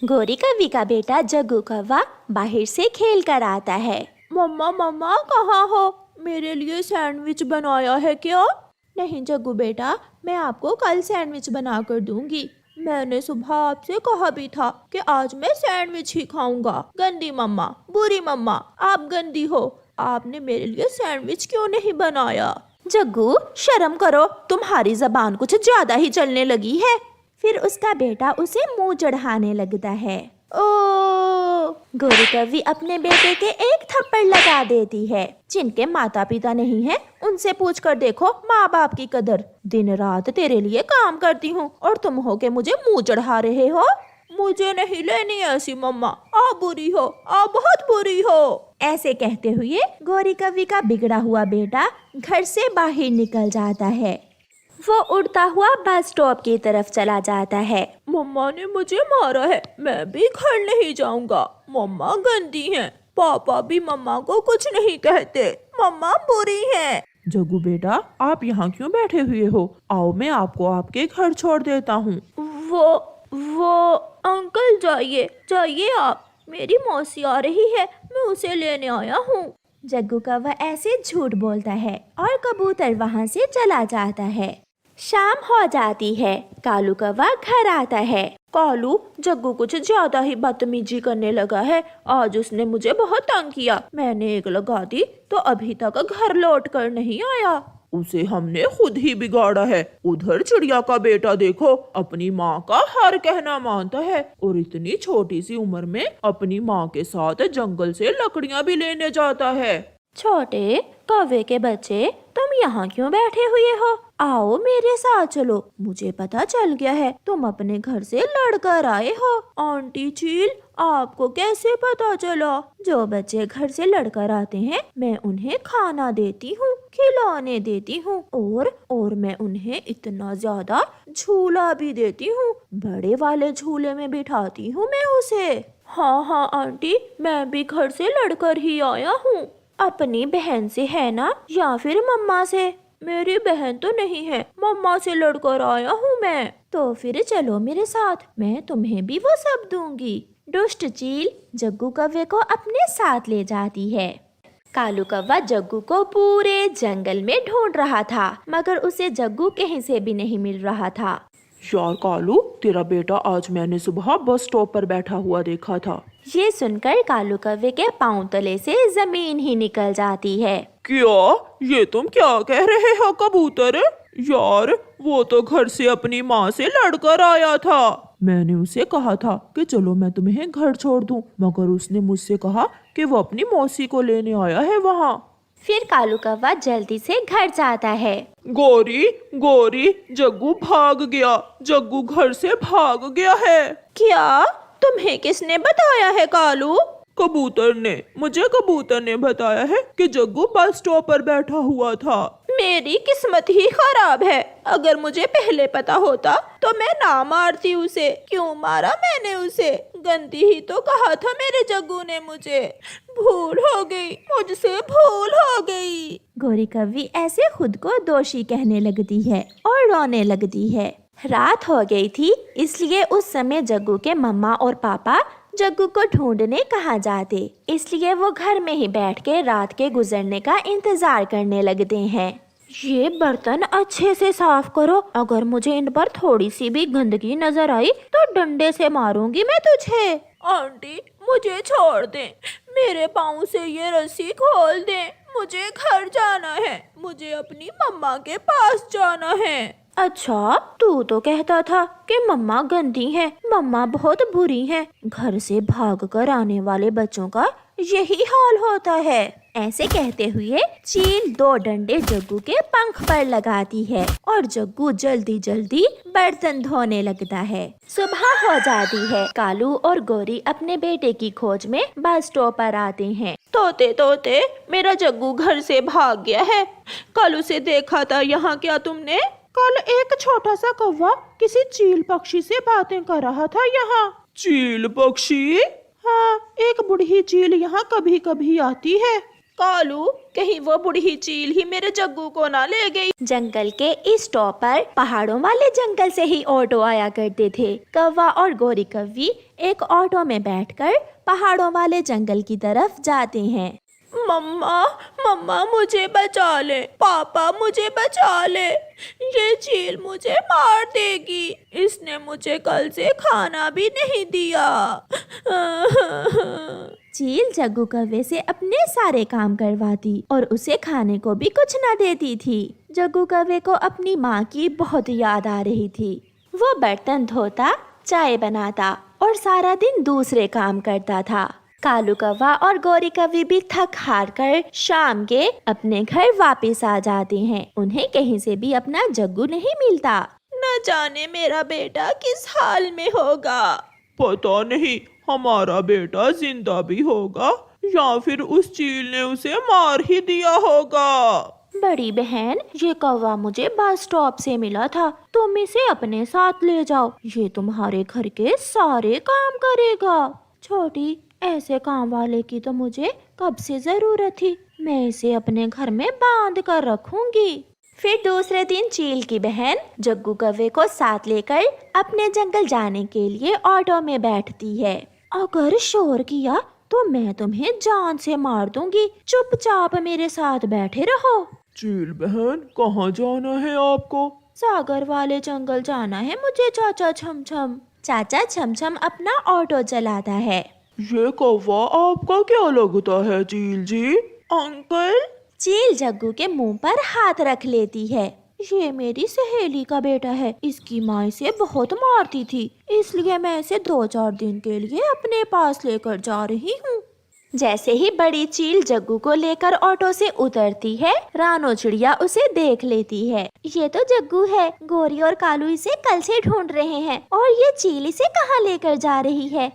गोरी कव्वी का बेटा जग्गू कौवा बाहर से खेल कर आता है। मम्मा मम्मा कहाँ हो? मेरे लिए सैंडविच बनाया है क्या? नहीं जग्गू बेटा, मैं आपको कल सैंडविच बना कर दूंगी। मैंने सुबह आपसे कहा भी था कि आज मैं सैंडविच ही खाऊंगा। गंदी मम्मा, बुरी मम्मा, आप गंदी हो। आपने मेरे लिए सैंडविच क्यों नहीं बनाया? जग्गू शर्म करो, तुम्हारी जबान कुछ ज्यादा ही चलने लगी है। फिर उसका बेटा उसे मुंह चढ़ाने लगता है। ओ गोरी कव्वी अपने बेटे के एक थप्पड़ लगा देती है। जिनके माता पिता नहीं है उनसे पूछ कर देखो माँ बाप की कदर। दिन रात तेरे लिए काम करती हूँ और तुम हो के मुझे मुंह चढ़ा रहे हो। मुझे नहीं लेनी ऐसी मम्मा, आप बुरी हो, आप बहुत बुरी हो। ऐसे कहते हुए गोरी कव्वी का बिगड़ा हुआ बेटा घर से बाहर निकल जाता है। वो उड़ता हुआ बस स्टॉप की तरफ चला जाता है। मम्मा ने मुझे मारा है, मैं भी घर नहीं जाऊंगा। मम्मा गंदी हैं, पापा भी मम्मा को कुछ नहीं कहते। मम्मा बुरी हैं। जग्गू बेटा, आप यहाँ क्यों बैठे हुए हो? आओ मैं आपको आपके घर छोड़ देता हूँ। वो अंकल जाइए जाइए आप, मेरी मौसी आ रही है, मैं उसे लेने आया हूँ। जग्गू कौवा ऐसे झूठ बोलता है और कबूतर वहाँ से चला जाता है। शाम हो जाती है। कालू कौवा घर आता है। कालू, जग्गू कुछ ज्यादा ही बदतमीजी करने लगा है। आज उसने मुझे बहुत तंग किया। मैंने एक लगा दी तो अभी तक घर लौट कर नहीं आया। उसे हमने खुद ही बिगाड़ा है। उधर चिड़िया का बेटा देखो, अपनी माँ का हर कहना मानता है और इतनी छोटी सी उम्र में अपनी माँ के साथ जंगल से लकड़ियाँ भी लेने जाता है। छोटे कौवे के बच्चे, तुम यहाँ क्यों बैठे हुए हो? आओ मेरे साथ चलो। मुझे पता चल गया है तुम अपने घर से लड़कर आए हो। आंटी चील, आपको कैसे पता चला? जो बच्चे घर से लड़कर आते हैं मैं उन्हें खाना देती हूँ, खिलौने देती हूँ और मैं उन्हें इतना ज्यादा झूला भी देती हूँ। बड़े वाले झूले में बिठाती हूँ मैं उसे। हाँ हाँ आंटी, मैं भी घर से लड़कर ही आया हूँ। अपनी बहन से है ना, या फिर मम्मा से? मेरी बहन तो नहीं है, मम्मा से लड़कर आया हूँ मैं। तो फिर चलो मेरे साथ, मैं तुम्हें भी वो सब दूंगी। दुष्ट चील जग्गू कौवे को अपने साथ ले जाती है। कालू कौवा जग्गू को पूरे जंगल में ढूंढ रहा था, मगर उसे जग्गू कहीं से भी नहीं मिल रहा था। यार कालू, तेरा बेटा आज मैंने सुबह बस स्टॉप पर बैठा हुआ देखा था। ये सुनकर कालू कौवे के पांव तले से जमीन ही निकल जाती है। क्या? ये तुम क्या कह रहे हो कबूतर? यार वो तो घर से अपनी माँ से लड़कर आया था। मैंने उसे कहा था कि चलो मैं तुम्हें घर छोड़ दूं, मगर उसने मुझसे कहा कि वो अपनी मौसी को लेने आया है वहाँ। फिर कालू कौवा जल्दी से घर जाता है। गोरी गोरी, जग्गू भाग गया, जग्गू घर से भाग गया है। क्या? तुम्हें किसने बताया है कालू? कबूतर ने, मुझे कबूतर ने बताया है कि जग्गू बस स्टॉप पर बैठा हुआ था। मेरी किस्मत ही खराब है। अगर मुझे पहले पता होता तो मैं ना मारती उसे। क्यों मारा मैंने उसे? गंदी ही तो कहा था मेरे जग्गू ने मुझे। भूल हो गई, मुझसे भूल हो गई। गोरी कव्वी ऐसे खुद को दोषी कहने लगती है और रोने लगती है। रात हो गई थी, इसलिए उस समय जग्गू के मम्मा और पापा जग्गू को ढूंढने कहाँ जाते, इसलिए वो घर में ही बैठ के रात के गुजरने का इंतजार करने लगते हैं। ये बर्तन अच्छे से साफ करो, अगर मुझे इन पर थोड़ी सी भी गंदगी नजर आई तो डंडे से मारूंगी मैं तुझे। आंटी मुझे छोड़ दे, मेरे पाँव से ये रस्सी खोल दे। मुझे घर जाना है, मुझे अपनी मम्मा के पास जाना है। अच्छा, तू तो कहता था कि मम्मा गंदी हैं, मम्मा बहुत बुरी हैं। घर से भागकर आने वाले बच्चों का यही हाल होता है। ऐसे कहते हुए चील दो डंडे जग्गू के पंख पर लगाती है और जग्गू जल्दी जल्दी बर्तन धोने लगता है। सुबह हो जाती है। कालू और गोरी अपने बेटे की खोज में बस स्टॉप पर आते हैं। तोते तोते, मेरा जग्गू घर से भाग गया है। कल उसे देखा था, यहाँ क्या तुमने? कल एक छोटा सा कौवा किसी चील पक्षी से बातें कर रहा था यहाँ। चील पक्षी? हाँ, एक बूढ़ी चील यहाँ कभी कभी आती है। कालू, कहीं वो बुढ़ी चील ही मेरे जग्गू को ना ले गई। जंगल के इस स्टॉप पर पहाड़ों वाले जंगल से ही ऑटो आया करते थे। कौवा और गोरी कव्वी एक ऑटो में बैठकर पहाड़ों वाले जंगल की तरफ जाते हैं। मम्मा, मम्मा मुझे बचा ले, पापा मुझे बचा ले, ये चील मुझे मार देगी, इसने मुझे कल से खाना भी नहीं दिया। चील जग्गू कौवे से अपने सारे काम करवाती और उसे खाने को भी कुछ न देती थी। जग्गू कौवे को अपनी माँ की बहुत याद आ रही थी। वो बर्तन धोता, चाय बनाता और सारा दिन दूसरे काम करता था। कालू कौवा और गोरी कौवी भी थक हार कर शाम के अपने घर वापस आ जाते हैं। उन्हें कहीं से भी अपना जग्गू नहीं मिलता। न जाने मेरा बेटा किस हाल में होगा। पता नहीं हमारा बेटा जिंदा भी होगा या फिर उस चील ने उसे मार ही दिया होगा। बड़ी बहन, ये कौवा मुझे बस स्टॉप से मिला था, तुम इसे अपने साथ ले जाओ, ये तुम्हारे घर के सारे काम करेगा। छोटी, ऐसे काम वाले की तो मुझे कब से जरूरत थी, मैं इसे अपने घर में बांध कर रखूंगी। फिर दूसरे दिन चील की बहन जग्गू कौवे को साथ लेकर अपने जंगल जाने के लिए ऑटो में बैठती है। अगर शोर किया तो मैं तुम्हें जान से मार दूंगी, चुपचाप मेरे साथ बैठे रहो। चील बहन, कहाँ जाना है आपको? सागर वाले जंगल जाना है मुझे चाचा छमछम। चाचा छमछम अपना ऑटो चलाता है। ये कौवा आपका क्या लगता है चील जी? अंकल, चील जग्गू के मुंह पर हाथ रख लेती है। ये मेरी सहेली का बेटा है, इसकी माँ इसे बहुत मारती थी, इसलिए मैं इसे 2-4 दिन के लिए अपने पास लेकर जा रही हूँ। जैसे ही बड़ी चील जग्गू को लेकर ऑटो से उतरती है, रानो चिड़िया उसे देख लेती है। ये तो जग्गू है, गोरी और कालू इसे कल से ढूंढ रहे हैं और ये चील इसे कहाँ लेकर जा रही है।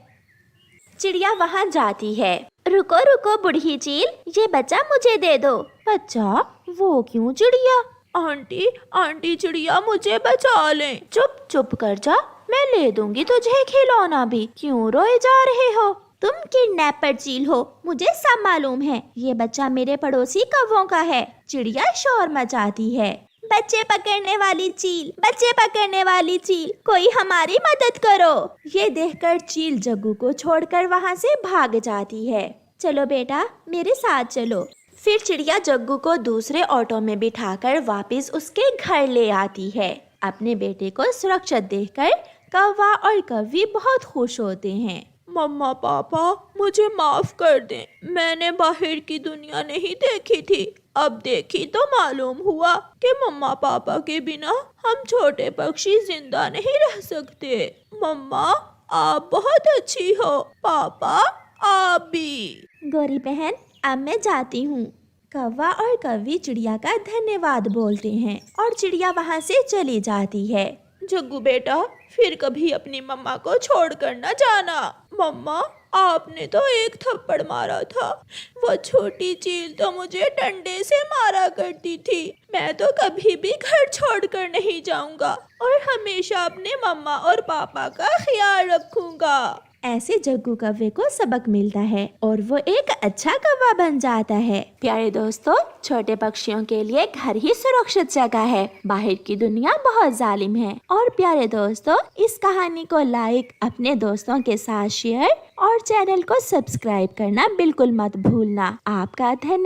चिड़िया वहाँ जाती है। रुको रुको बुढ़ी चील, ये बच्चा मुझे दे दो। बच्चा? वो क्यों चिड़िया? आंटी, आंटी चिड़िया मुझे बचा ले। चुप चुप कर जा, मैं ले दूंगी तुझे खिलौना भी। क्यों रोए जा रहे हो? तुम किडनैपर चील हो, मुझे सब मालूम है। ये बच्चा मेरे पड़ोसी कौवों का है। चिड़िया शोर मचाती है। बच्चे पकड़ने वाली चील, बच्चे पकड़ने वाली चील, कोई हमारी मदद करो। ये देखकर चील जग्गू को छोड़कर वहाँ से भाग जाती है। चलो बेटा, मेरे साथ चलो। फिर चिड़िया जग्गू को दूसरे ऑटो में बिठाकर वापस उसके घर ले आती है। अपने बेटे को सुरक्षित देखकर कौवा और कौवी बहुत खुश होते हैं। मम्मा पापा मुझे माफ कर दें, मैंने बाहर की दुनिया नहीं देखी थी, अब देखी तो मालूम हुआ कि मम्मा पापा के बिना हम छोटे पक्षी जिंदा नहीं रह सकते। मम्मा आप बहुत अच्छी हो, पापा आप भी। गोरी बहन, अब मैं जाती हूँ। कौवा और कौवी चिड़िया का धन्यवाद बोलते हैं और चिड़िया वहाँ से चली जाती है। जग्गू बेटा, फिर कभी अपनी मम्मा को छोड़कर न जाना। मम्मा, आपने तो एक थप्पड़ मारा था, वो छोटी चील तो मुझे डंडे से मारा करती थी। मैं तो कभी भी घर छोड़कर नहीं जाऊंगा और हमेशा अपने मम्मा और पापा का ख्याल रखूंगा। ऐसे जग्गू कौवे को सबक मिलता है और वो एक अच्छा कौवा बन जाता है। प्यारे दोस्तों, छोटे पक्षियों के लिए घर ही सुरक्षित जगह है, बाहर की दुनिया बहुत जालिम है। और प्यारे दोस्तों, इस कहानी को लाइक, अपने दोस्तों के साथ शेयर और चैनल को सब्सक्राइब करना बिल्कुल मत भूलना। आपका धन्यवाद।